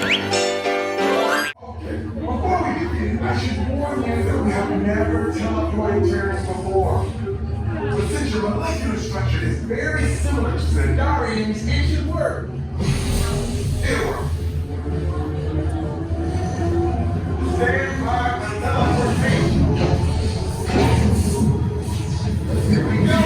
Before we begin, I should warn you that we have never teleported terrorists before. But since your molecular structure is very similar to the Darian's, it should work. It'll work. Stand by for teleportation. Here we go.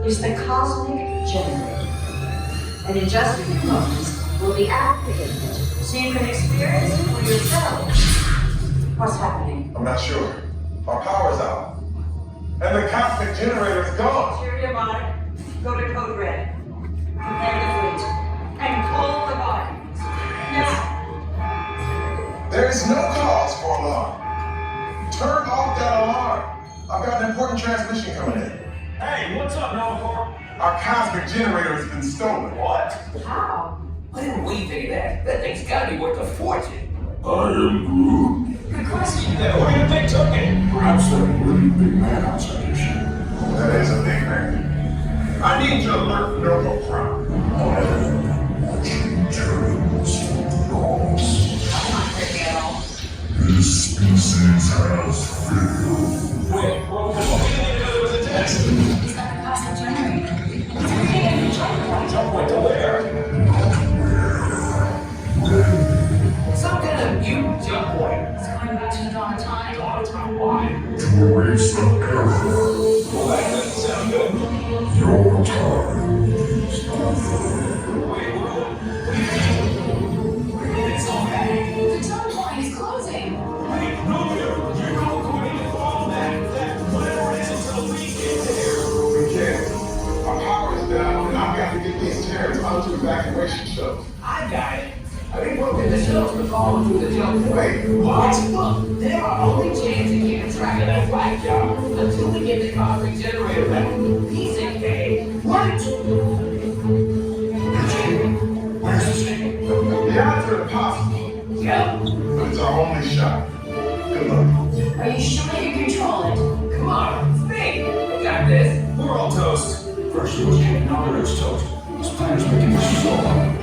Is the cosmic generator, and in just a few moments will be activated so you can experience it for yourself. What's happening? I'm not sure. Our power's out, and the cosmic generator is gone. Cheerio, Monic. Go to Code Red. Prepare the fleet, and call the bodies. Now. There is no cause for alarm. Turn off that alarm. I've got an important transmission coming in. Hey, what's up, Nova? Our cosmic generator has been stolen. What? How? Why didn't we think of that? That thing's gotta be worth a fortune. I am Groot. Good question. Yeah, who are you big token? Perhaps that really big man outside your ship. That is a big man. I need to alert Nova Prime. I am watching terrors for loss. I'm not crazy at all. This species has failed. Wait, bro, what we didn't know there was a test. He's got the cosmic generator. He's creating a new jump point. Jump point to where? Some kind of mute jump point. It's going back to the dawn of time. Dawn of time, why? To erase the error. Well, that doesn't sound good. Your time is over. Wait, what? It's all back. The jump point is closing. Wait, no, you know we need to follow that whatever it is until we get there. We can't. Our power is down, and I've got to get these terrorists onto evacuation shuttles. I got it. I've been working the shells to follow through the jump point. Wait, what? Look, they're our only chance to keep track of that black job until we get the cosmic generator back. He's in cave. What? Where's the snake? The odds are impossible, Yeah. but it's our only shot. Good luck. Are you sure you control it? Come on, it's me. We got this. We're all toast. First it was king, now it's toast. This plan is making us so.